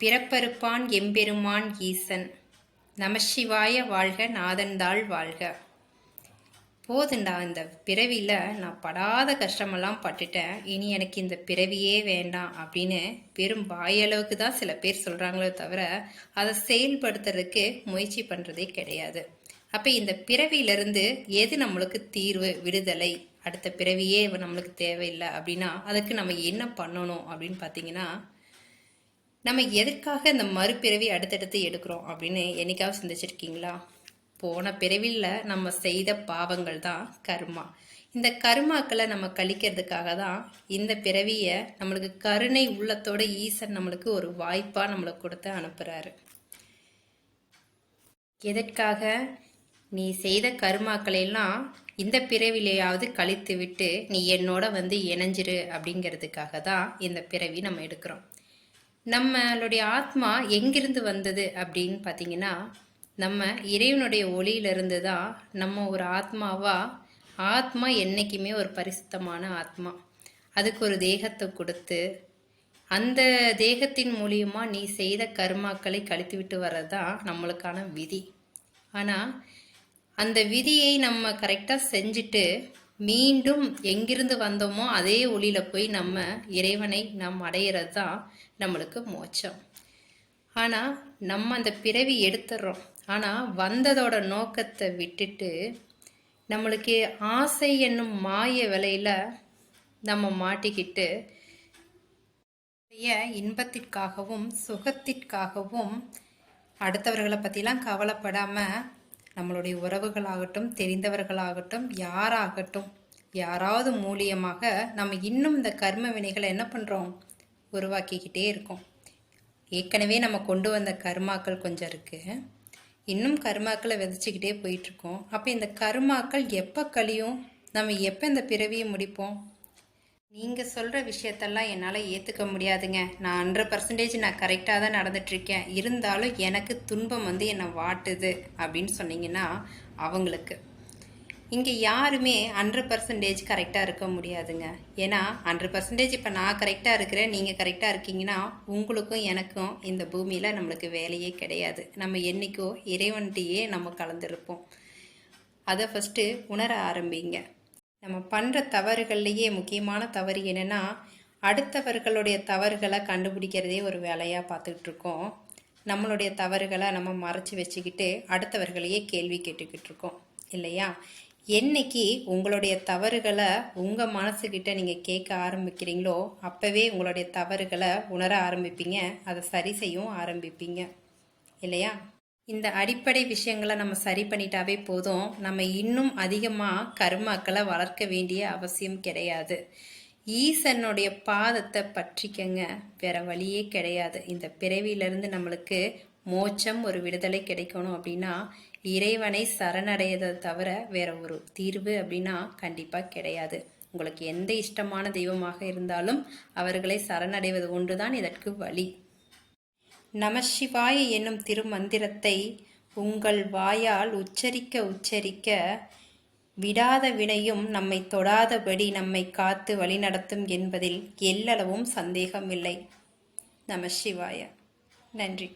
பிறப்பறுப்பான் எம்பெருமான் ஈசன். நமசிவாய வாழ்க, நாதன்தாள் வாழ்க. போதுண்டா, இந்த பிறவியில் நான் படாத கஷ்டமெல்லாம் பட்டுட்டேன், இனி எனக்கு இந்த பிறவியே வேண்டாம் அப்படின்னு வெறும் வாயளவுக்கு தான் சில பேர் சொல்கிறாங்களே தவிர அதை செயல்படுத்துறதுக்கு முயற்சி பண்ணுறதே கிடையாது. அப்போ இந்த பிறவியிலிருந்து எது நம்மளுக்கு தீர்வு, விடுதலை, அடுத்த பிறவியே நம்மளுக்கு தேவையில்லை அப்படின்னா அதுக்கு நம்ம என்ன பண்ணணும் அப்படின்னு பார்த்தீங்கன்னா, நம்ம எதுக்காக இந்த மறுபிறவி அடுத்தடுத்து எடுக்கிறோம் அப்படின்னு என்னைக்காவது சிந்திச்சிருக்கீங்களா? போன பிறவியில் நம்ம செய்த பாவங்கள் தான் கர்மா. இந்த கர்மாக்களை நம்ம கழிக்கிறதுக்காக தான் இந்த பிறவியை நம்மளுக்கு கருணை உள்ளத்தோட ஈசன் நம்மளுக்கு ஒரு வாய்ப்பாக நம்மளுக்கு கொடுத்து அனுப்புகிறாரு. எதற்காக? நீ செய்த கர்மாக்களெல்லாம் இந்த பிறவிலையாவது கழித்து விட்டு நீ என்னோட இணைஞ்சிரு அப்படிங்கிறதுக்காக தான் இந்த பிறவி நம்ம எடுக்கிறோம். நம்மளுடைய ஆத்மா எங்கிருந்து வந்தது அப்படின்னு பார்த்தீங்கன்னா, நம்ம இறைவனுடைய ஒளியிலிருந்து தான் நம்ம ஒரு ஆத்மா என்றைக்குமே ஒரு பரிசுத்தமான ஆத்மா. அதுக்கு ஒரு தேகத்தை கொடுத்து அந்த தேகத்தின் மூலியமாக நீ செய்த கர்மாக்களை கழித்து விட்டு வர்றது தான் நம்மளுக்கான விதி. ஆனால் அந்த விதியை நம்ம கரெக்டாக செஞ்சுட்டு மீண்டும் எங்கிருந்து வந்தோமோ அதே ஒளியில் போய் நம்ம இறைவனை அடையிறது தான் நம்மளுக்கு மோட்சம். ஆனால் நம்ம அந்த பிறவி எடுத்துடுறோம். ஆனால் வந்ததோட நோக்கத்தை விட்டுட்டு நம்மளுக்கு ஆசை என்னும் மாய விலையில் நம்ம மாட்டிக்கிட்டு இன்பத்திற்காகவும் சுகத்திற்காகவும் அடுத்தவர்களை பற்றிலாம் கவலைப்படாமல் நம்மளுடைய உறவுகளாகட்டும், தெரிந்தவர்களாகட்டும், யாராவது மூலியமாக நம்ம இன்னும் இந்த கர்ம வினைகளை என்ன பண்ணுறோம், உருவாக்கிக்கிட்டே இருக்கோம். ஏற்கனவே நம்ம கொண்டு வந்த கர்மாக்கள் கொஞ்சம் இருக்குது, இன்னும் கர்மாக்களை விதைச்சிக்கிட்டே போயிட்டுருக்கோம். அப்போ இந்த கர்மாக்கள் எப்போ கழியும், நம்ம எப்போ இந்த பிறவியை முடிப்போம்? நீங்கள் சொல்கிற விஷயத்தெல்லாம் என்னால் ஏற்றுக்க முடியாதுங்க. நான் 100% நான் கரெக்டாக தான் நடந்துட்டுருக்கேன், இருந்தாலும் எனக்கு துன்பம் என்னை வாட்டுது அப்படின்னு சொன்னீங்கன்னா அவங்களுக்கு இங்கே யாருமே 100% கரெக்டாக இருக்க முடியாதுங்க. ஏன்னா 100% இப்போ நான் கரெக்டாக இருக்கிறேன், நீங்கள் கரெக்டாக இருக்கீங்கன்னா உங்களுக்கும் எனக்கும் இந்த பூமியில் நம்மளுக்கு வேலையே கிடையாது. நம்ம என்றைக்கோ இறைவன்கிட்டையே நம்ம கலந்துருப்போம். அதை ஃபஸ்ட்டு உணர ஆரம்பிங்க. நம்ம பண்ணுற தவறுகள்லேயே முக்கியமான தவறு என்னென்னா, அடுத்தவர்களுடைய தவறுகளை கண்டுபிடிக்கிறதே ஒரு வேலையாக பார்த்துட்ருக்கோம். நம்மளுடைய தவறுகளை நம்ம மறைச்சி வச்சுக்கிட்டு அடுத்தவர்களையே கேள்வி கேட்டுக்கிட்டு இருக்கோம் இல்லையா? என்னைக்கு உங்களுடைய தவறுகளை உங்கள் மனசுக்கிட்ட நீங்கள் கேட்க ஆரம்பிக்கிறீங்களோ அப்போவே உங்களுடைய தவறுகளை உணர ஆரம்பிப்பீங்க, அதை சரி செய்யவும் ஆரம்பிப்பீங்க இல்லையா? இந்த அடிப்படை விஷயங்களை நம்ம சரி பண்ணிட்டாவே போதும். நம்ம இன்னும் அதிகமாக கர்மாக்களை வளர்க்க வேண்டிய அவசியம் கிடையாது. ஈசனுடைய பாதத்தை பற்றிக்கங்க, வேற வழியே கிடையாது. இந்த பிறவியிலிருந்து நம்மளுக்கு மோட்சம், ஒரு விடுதலை கிடைக்கணும் அப்படின்னா இறைவனை சரணடையதை தவிர வேற ஒரு தீர்வு அப்படின்னா கண்டிப்பாக கிடையாது. உங்களுக்கு எந்த இஷ்டமான தெய்வமாக இருந்தாலும் அவர்களை சரணடைவது ஒன்றுதான் இதற்கு வழி. நமசிவாய என்னும் திருமந்திரத்தை உங்கள் வாயால் உச்சரிக்க விடாத வினையும் நம்மை தொடாதபடி நம்மை காத்து வழிநடத்தும் என்பதில் எல்லளவும் சந்தேகமில்லை. நமசிவாய. நன்றி.